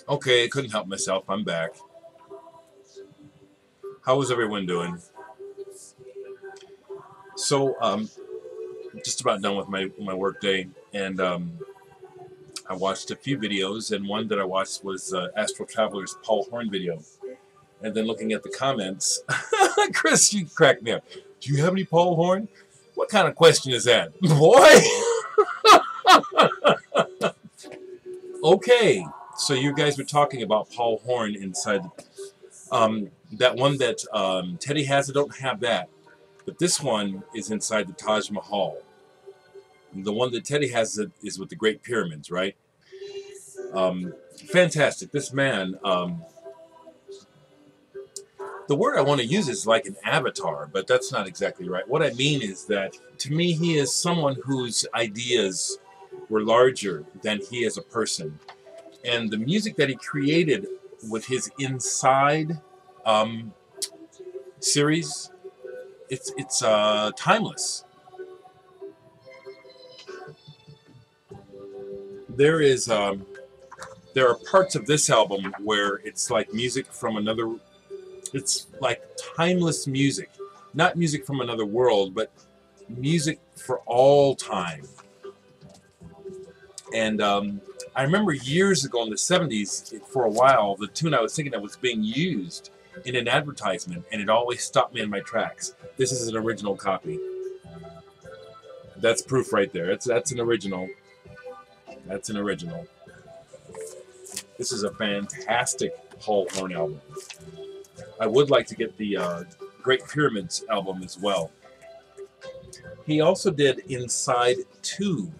Okay, I couldn't help myself. I'm back. How was everyone doing? So, just about done with my work day, and I watched a few videos, and one that I watched was Astral Traveler's Paul Horn video. And then looking at the comments, Chris, you cracked me up. Do you have any Paul Horn? What kind of question is that? Boy! Okay, so you guys were talking about Paul Horn inside that one that Teddy has. I don't have that, but this one is inside the Taj Mahal. The one that Teddy has is with the Great Pyramids, right? Fantastic. This man, the word I want to use is like an avatar, but that's not exactly right. What I mean is that, to me, he is someone whose ideas were larger than he as a person. And the music that he created with his Inside series, it's timeless. There are parts of this album where it's like music from another. It's like timeless music, not music from another world, but music for all time. And I remember years ago in the 70s, for a while, the tune I was thinking of was being used in an advertisement, and it always stopped me in my tracks. This is an original copy. That's proof right there. That's an original. That's an original. This is a fantastic Paul Horn album. I would like to get the Great Pyramids album as well. He also did Inside 2,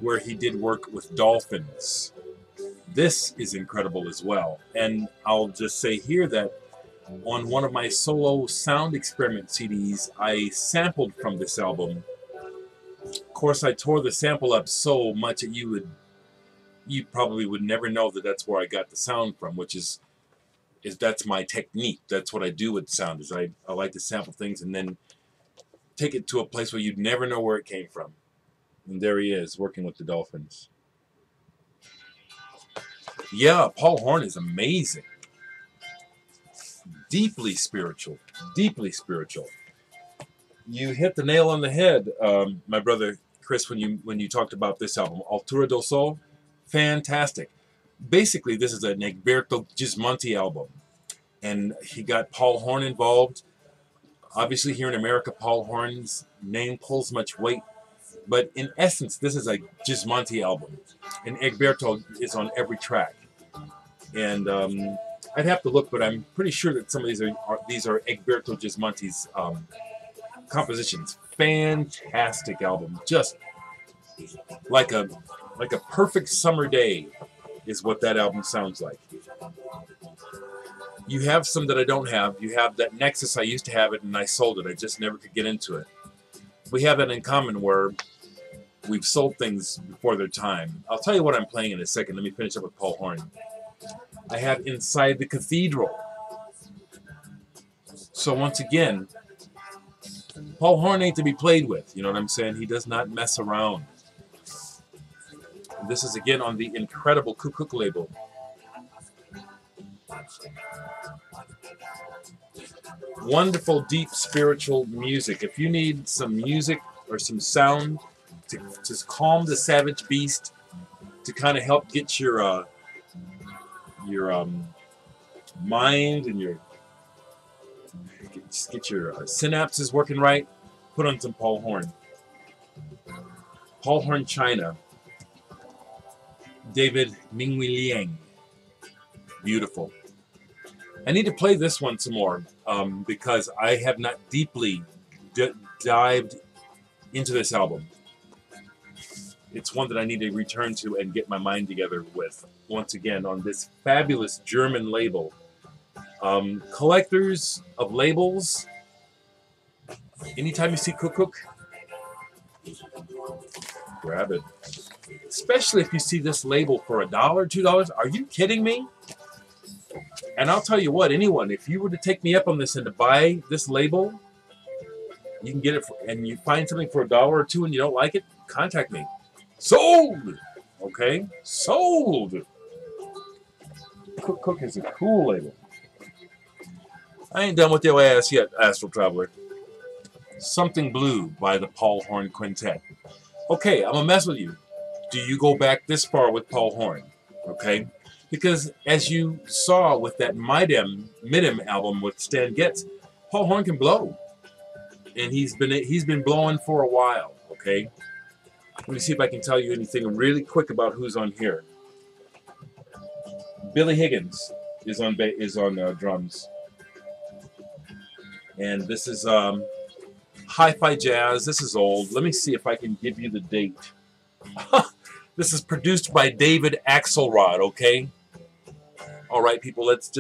where he did work with dolphins. This is incredible as well. And I'll just say here that on one of my solo sound experiment CDs, I sampled from this album. Of course, I tore the sample up so much that you probably would never know that that's where I got the sound from, which is that's my technique. That's what I do with sound, is I like to sample things and then take it to a place where you'd never know where it came from. And there he is, working with the dolphins. Yeah, Paul Horn is amazing. Deeply spiritual. Deeply spiritual. You hit the nail on the head, my brother Chris, when you talked about this album, Altura do Sol. Fantastic. Basically, this is an Egberto Gismonti album, and he got Paul Horn involved. Obviously, here in America, Paul Horn's name pulls much weight, but in essence, this is a Gismonti album, and Egberto is on every track. And I'd have to look, but I'm pretty sure that some of these are Egberto Gismonti's compositions. Fantastic album, just like a perfect summer day is what that album sounds like. You have some that I don't have. You have that Nexus. I used to have it and I sold it. I just never could get into it. We have that in common where we've sold things before their time. I'll tell you what I'm playing in a second. Let me finish up with Paul Horn. I have Inside the Cathedral. So once again, Paul Horn ain't to be played with. You know what I'm saying? He does not mess around. This is again on the incredible Kukuk label. Wonderful, deep, spiritual music. If you need some music or some sound to just calm the savage beast, to kind of help get your mind and get your synapses working right, put on some Paul Horn. Paul Horn China. David Mingwei Liang. Beautiful. I need to play this one some more because I have not deeply dived into this album. It's one that I need to return to and get my mind together with once again on this fabulous German label. Collectors of labels, anytime you see Kukuk, grab it. Especially if you see this label for $1, $2. Are you kidding me? And I'll tell you what, anyone, if you were to take me up on this and to buy this label, you can get it and you find something for $1 or $2 and you don't like it, contact me. Sold! Okay? Sold! Cook Cook is a cool label. I ain't done with your ass yet, Astral Traveler. Something Blue by the Paul Horn Quintet. Okay, I'm gonna mess with you. Do you go back this far with Paul Horn? Okay? Because as you saw with that Midem album with Stan Getz, Paul Horn can blow. And he's been blowing for a while, okay? Let me see if I can tell you anything really quick about who's on here. Billy Higgins is on drums. And this is Hi-Fi Jazz. This is old. Let me see if I can give you the date. This is produced by David Axelrod, okay? All right, people, let's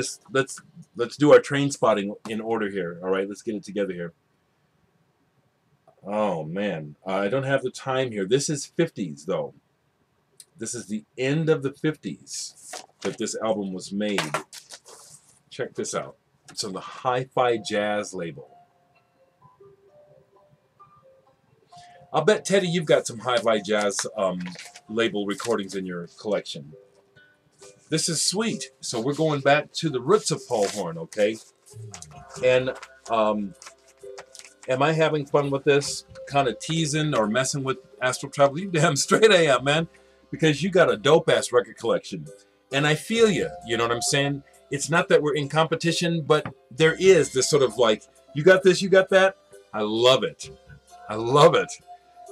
do our train spotting in order here. All right, let's get it together here. Oh man, I don't have the time here. This is 50s though. This is the end of the 50s that this album was made. Check this out. It's on the Hi-Fi Jazz label. I'll bet, Teddy, you've got some Hi-Fi Jazz label recordings in your collection. This is sweet. So we're going back to the roots of Paul Horn, okay? And am I having fun with this? Kind of teasing or messing with Astral Traveler? You damn straight I am, man. Because you got a dope-ass record collection. And I feel you. You know what I'm saying? It's not that we're in competition, but there is this sort of like, you got this, you got that? I love it. I love it.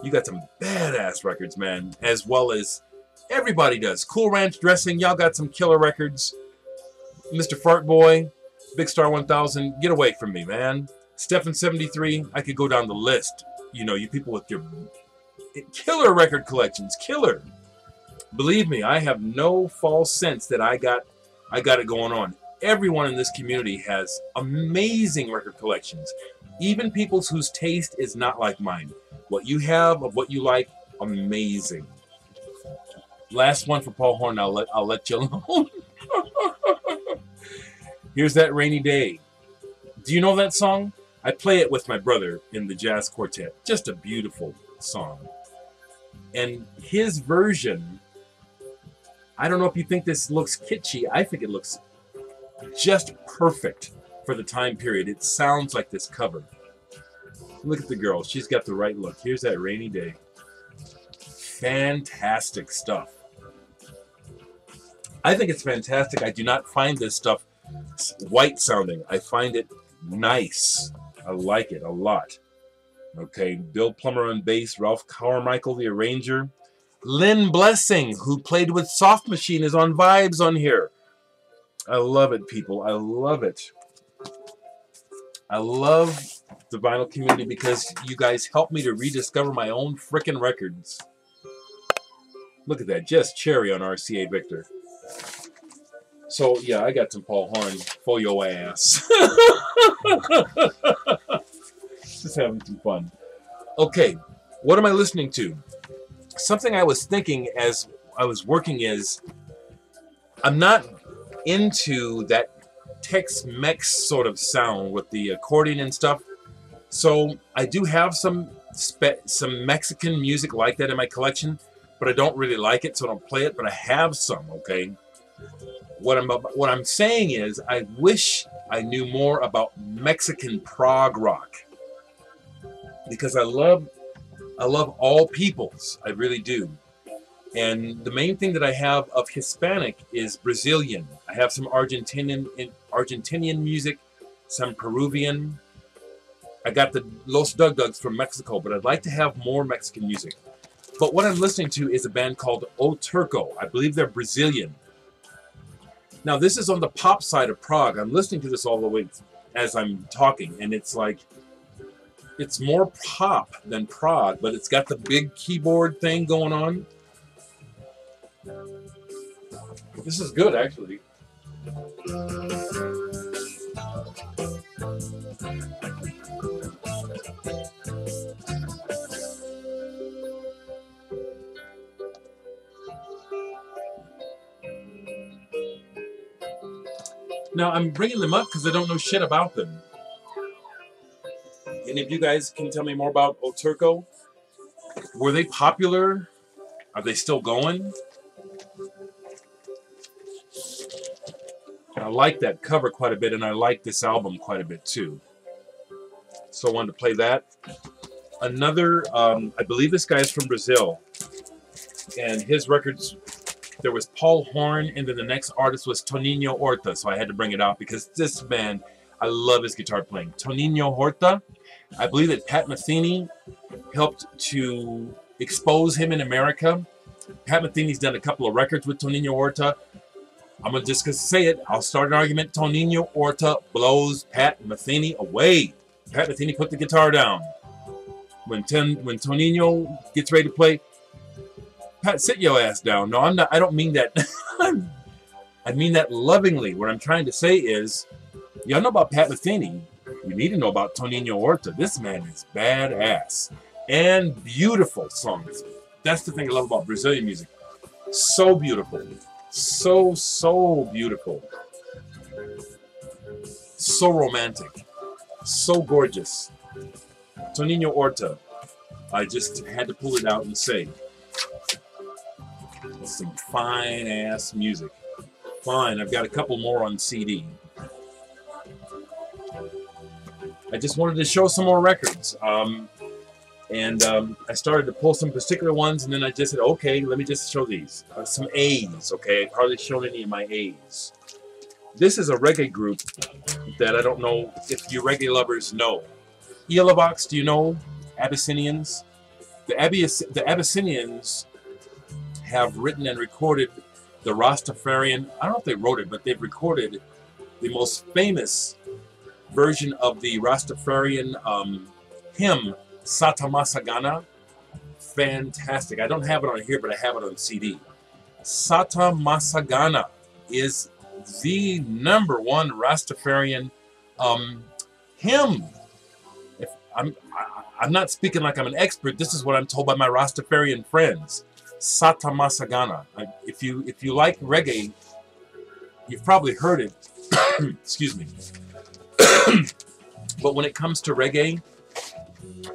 You got some badass records, man. As well as everybody does. Cool Ranch Dressing, y'all got some killer records. Mr. Fart Boy, Big Star 1000, get away from me, man. Stephen 73, I could go down the list. You know, you people with your killer record collections, killer. Believe me, I have no false sense that I got it going on. Everyone in this community has amazing record collections. Even people whose taste is not like mine. What you have of what you like, amazing. Last one for Paul Horn, I'll let you alone. Here's That Rainy Day. Do you know that song? I play it with my brother in the jazz quartet. Just a beautiful song. And his version, I don't know if you think this looks kitschy. I think it looks just perfect for the time period. It sounds like this cover. Look at the girl. She's got the right look. Here's That Rainy Day. Fantastic stuff. I think it's fantastic. I do not find this stuff white sounding. I find it nice. I like it a lot. Okay, Bill Plummer on bass, Ralph Carmichael, the arranger. Lynn Blessing, who played with Soft Machine, is on vibes on here. I love it, people. I love it. I love the vinyl community because you guys help me to rediscover my own frickin' records. Look at that, just cherry on RCA Victor. So, yeah, I got some Paul Horn for your ass. Just having some fun. Okay, what am I listening to? Something I was thinking as I was working is, I'm not into that Tex-Mex sort of sound with the accordion and stuff. So I do have some Mexican music like that in my collection, but I don't really like it, so I don't play it, but I have some, okay? What I'm saying is, I wish I knew more about Mexican prog rock. Because I love all peoples. I really do. And the main thing that I have of Hispanic is Brazilian. I have some Argentinian music, some Peruvian. I got the Los Dug Dugs from Mexico, but I'd like to have more Mexican music. But what I'm listening to is a band called O Turco. I believe they're Brazilian. Now, this is on the pop side of prog. I'm listening to this all the way as I'm talking, and it's like, it's more pop than prog, but it's got the big keyboard thing going on. This is good, actually. Now, I'm bringing them up because I don't know shit about them. Any of you guys can tell me more about O Turco? Were they popular? Are they still going? I like that cover quite a bit, and I like this album quite a bit too. So I wanted to play that. Another, I believe this guy is from Brazil, and his records, there was Paul Horn, and then the next artist was Toninho Horta, so I had to bring it out because this man, I love his guitar playing. Toninho Horta, I believe that Pat Metheny helped to expose him in America. Pat Metheny's done a couple of records with Toninho Horta. I'm going to just say it. I'll start an argument. Toninho Horta blows Pat Metheny away. Pat Metheny put the guitar down. When Toninho gets ready to play, Pat, sit your ass down. No, I'm not. I don't mean that. I mean that lovingly. What I'm trying to say is, y'all know about Pat Metheny. You need to know about Toninho Horta. This man is badass and beautiful songs. That's the thing I love about Brazilian music. So beautiful. So beautiful. So romantic. So gorgeous. Toninho Horta. I just had to pull it out and say. That's some fine ass music. Fine. I've got a couple more on CD. I just wanted to show some more records. I started to pull some particular ones, and then I just said, okay, let me just show these. Some A's, okay? I've hardly shown any of my A's. This is a reggae group that I don't know if you reggae lovers know. Ealabox, do you know Abyssinians? The Abyssinians have written and recorded the Rastafarian, I don't know if they wrote it, but they've recorded the most famous version of the Rastafarian hymn, Sata Masagana. Fantastic. I don't have it on here, but I have it on CD. Sata Masagana is the #1 Rastafarian hymn. If I'm not speaking like I'm an expert. This is what I'm told by my Rastafarian friends. Sata Masagana. If you like reggae, you've probably heard it. Excuse me. But when it comes to reggae,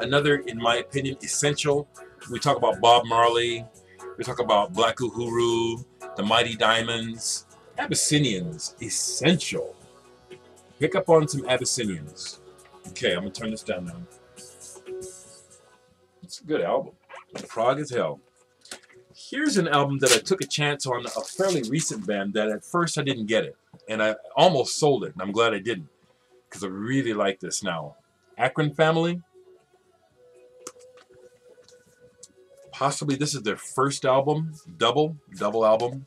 another, in my opinion, essential. We talk about Bob Marley. We talk about Black Uhuru, the Mighty Diamonds. Abyssinians, essential. Pick up on some Abyssinians. Okay, I'm going to turn this down now. It's a good album. Prog as hell. Here's an album that I took a chance on, a fairly recent band that at first I didn't get it. And I almost sold it, and I'm glad I didn't. Because I really like this now. Akron Family. Possibly this is their first album. Double album.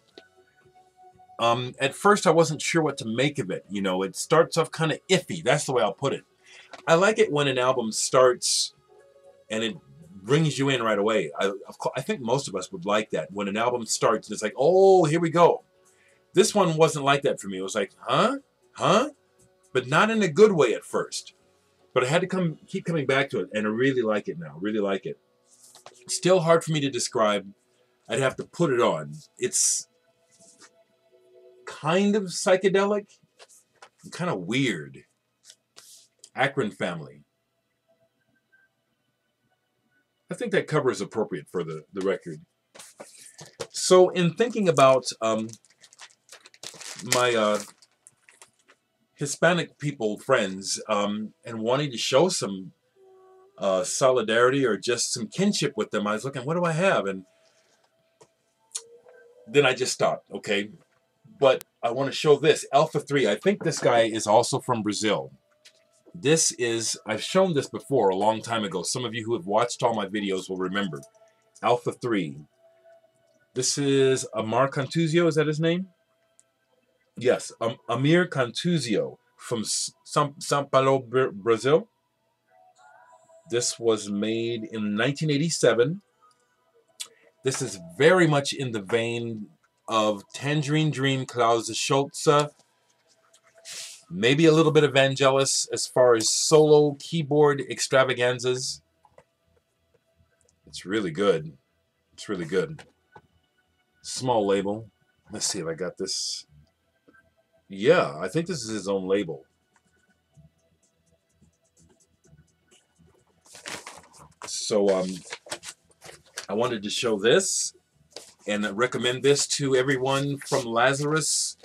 At first I wasn't sure what to make of it. You know, it starts off kind of iffy. That's the way I'll put it. I like it when an album starts and it brings you in right away. I think most of us would like that. When an album starts and it's like, oh, here we go. This one wasn't like that for me. It was like, huh? But not in a good way at first. But I had to keep coming back to it, and I really like it now. Really like it. Still hard for me to describe. I'd have to put it on. It's kind of psychedelic, kind of weird. Akron Family. I think that cover is appropriate for the record. So in thinking about my Hispanic people friends and wanting to show some solidarity or just some kinship with them, I was looking, what do I have? And then I just stopped, okay? But I want to show this, Alpha 3. I think this guy is also from Brazil. This is, I've shown this before a long time ago. Some of you who have watched all my videos will remember. Alpha 3. This is Amar Cantuzio, is that his name? Yes, Amir Cantuzio from São Paulo, Brazil. This was made in 1987. This is very much in the vein of Tangerine Dream, Klaus Schulze, maybe a little bit of Vangelis as far as solo keyboard extravaganzas. It's really good. It's really good. Small label. Let's see if I got this. Yeah, I think this is his own label. So I wanted to show this and recommend this to everyone from Lazarus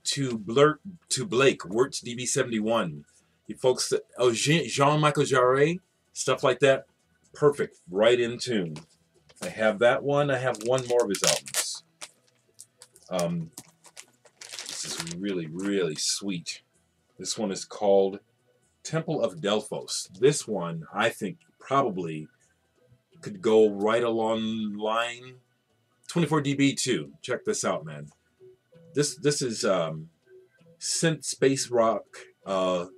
to Blake, Wirtz DB71. You folks, oh, Jean-Michel Jarre, stuff like that, perfect, right in tune. I have that one. I have one more of his albums. This is really, really sweet. This one is called Temple of Delphos. This one, I think, probably could go right along line. 24 dB too. Check this out, man. This is synth space rock of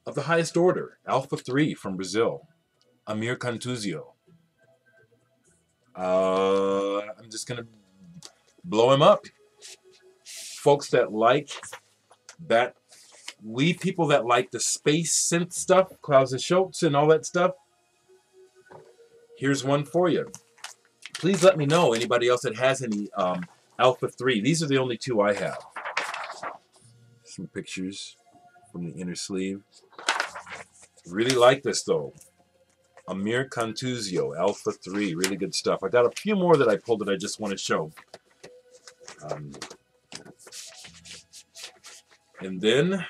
the highest order. Alpha 3 from Brazil. Amir Cantuzio. I'm just gonna blow him up. Folks that like that, we people that like the space synth stuff, Klaus and Schultz and all that stuff, here's one for you. Please let me know anybody else that has any Alpha 3. These are the only two I have. Some pictures from the inner sleeve. Really like this though. Amir Cantuzio, Alpha 3, really good stuff. I got a few more that I pulled that I just want to show. And then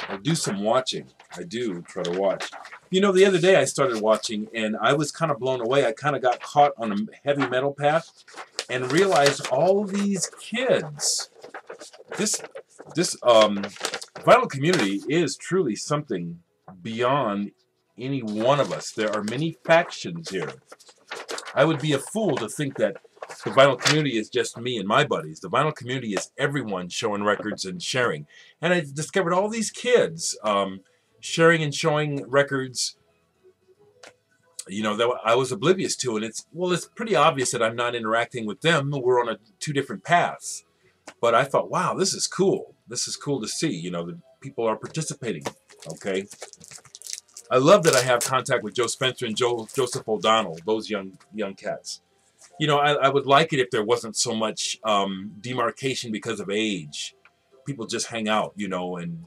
I do some watching. I do try to watch. You know, the other day I started watching and I was kind of blown away. I kind of got caught on a heavy metal path and realized all these kids. This vinyl community is truly something beyond any one of us. There are many factions here. I would be a fool to think that the vinyl community is just me and my buddies. The vinyl community is everyone showing records and sharing. And I discovered all these kids sharing and showing records, you know, that I was oblivious to. And it's pretty obvious that I'm not interacting with them. We're on two different paths. But I thought, wow, this is cool. This is cool to see. You know, the people are participating. Okay. I love that I have contact with Joe Spencer and Joseph O'Donnell, those young cats. You know, I would like it if there wasn't so much demarcation because of age. People just hang out, you know, and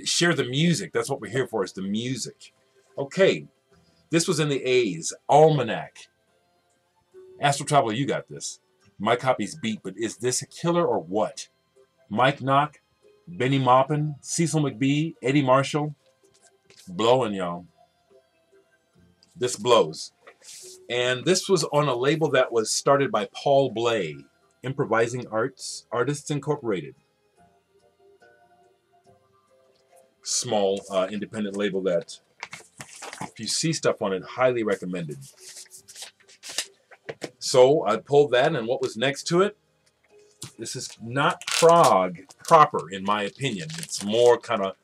share the music. That's what we're here for, is the music. Okay, this was in the A's. Almanac. Astro Traveler, you got this. My copy's beat, but is this a killer or what? Mike Knock, Benny Maupin, Cecil McBee, Eddie Marshall. Blowing, y'all. This blows. And this was on a label that was started by Paul Bley, Improvising Artists Incorporated. Small independent label that, if you see stuff on it, highly recommended. So I pulled that, and what was next to it? This is not prog proper, in my opinion. It's more kind of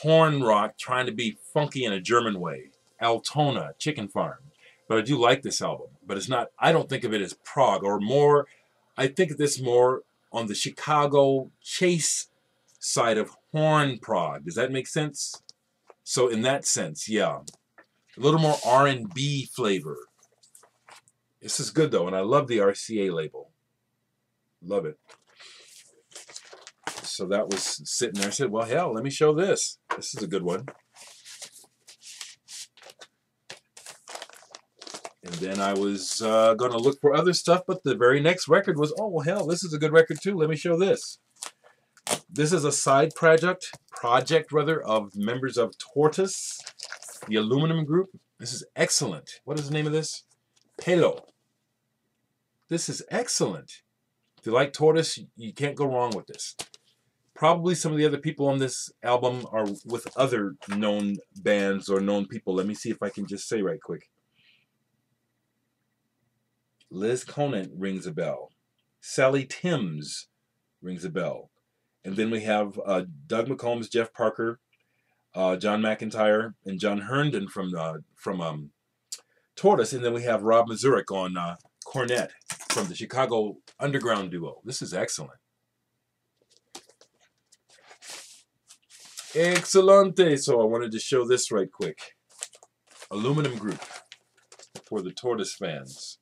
horn rock, trying to be funky in a German way. Altona, Chicken Farm. But I do like this album. But it's not, I don't think of it as prog, or more, I think of this more on the Chicago Chase side of horn prog. Does that make sense? So in that sense, yeah. A little more R&B flavor. This is good though, and I love the RCA label. Love it. So that was sitting there. I said, well, hell, let me show this. This is a good one. And then I was going to look for other stuff, but the very next record was, oh, well, hell, this is a good record too. Let me show this. This is a side project of members of Tortoise, the aluminum group. This is excellent. What is the name of this? Pelo. This is excellent. If you like Tortoise, you can't go wrong with this. Probably some of the other people on this album are with other known bands or known people. Let me see if I can just say right quick. Liz Conant rings a bell. Sally Timms rings a bell. And then we have Doug McCombs, Jeff Parker, John McIntyre, and John Herndon from Tortoise. And then we have Rob Mazurek on cornet from the Chicago Underground duo. This is excellent. Excelente. So I wanted to show this right quick. Aluminum Group for the Tortoise fans.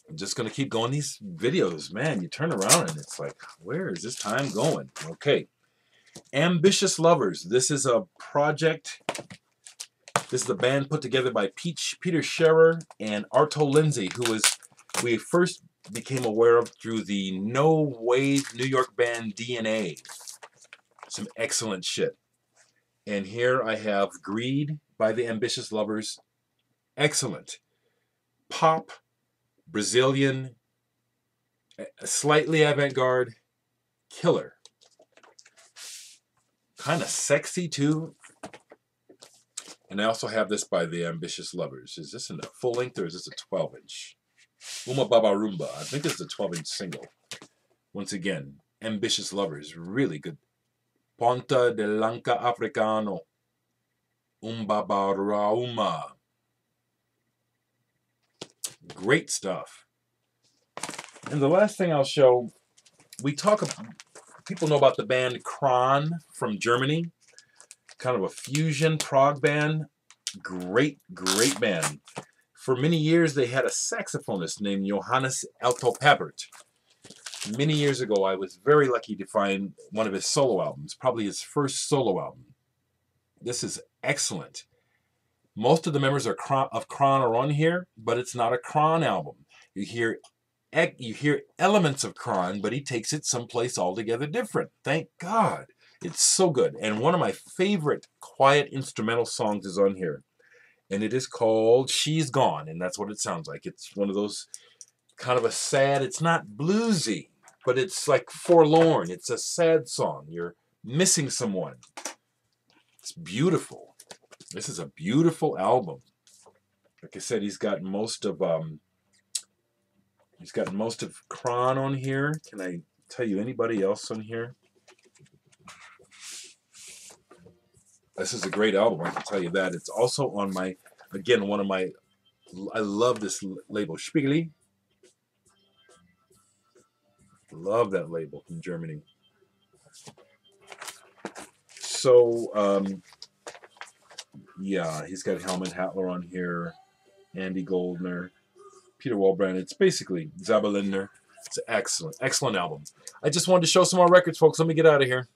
I'm just going to keep going these videos. Man, you turn around and it's like, where is this time going? Okay. Ambitious Lovers. This is a project. This is a band put together by Peter Scherer and Arto Lindsay, who was, we first became aware of through the No Wave New York band DNA. Some excellent shit. And here I have Greed by the Ambitious Lovers. Excellent. Pop, Brazilian, slightly avant-garde, killer. Kind of sexy too. And I also have this by the Ambitious Lovers. Is this in a full length or is this a 12-inch? Uma Baba Rumba. I think this is a 12-inch single. Once again, Ambitious Lovers. Really good. Ponta de Lanka Africano. Baba Rauma. Great stuff. And the last thing I'll show, people know about the band Kron from Germany. Kind of a fusion prog band. Great, great band. For many years, they had a saxophonist named Johannes Altopabert. Many years ago, I was very lucky to find one of his solo albums, probably his first solo album. This is excellent. Most of the members of Kron are on here, but it's not a Kron album. You hear elements of Kron, but he takes it someplace altogether different. Thank God. It's so good. And one of my favorite quiet instrumental songs is on here. And it is called She's Gone. And that's what it sounds like. It's one of those kind of a sad, it's not bluesy, but it's like forlorn. It's a sad song. You're missing someone. It's beautiful. This is a beautiful album. Like I said, he's got most of Kron on here. Can I tell you anybody else on here? This is a great album, I can tell you that. It's also on my, again, I love this label, Spiegel. Love that label from Germany. So, yeah, he's got Helmut Hattler on here, Andy Goldner, Peter Walbrand. It's basically Zabalinder. It's an excellent, excellent album. I just wanted to show some more records, folks. Let me get out of here.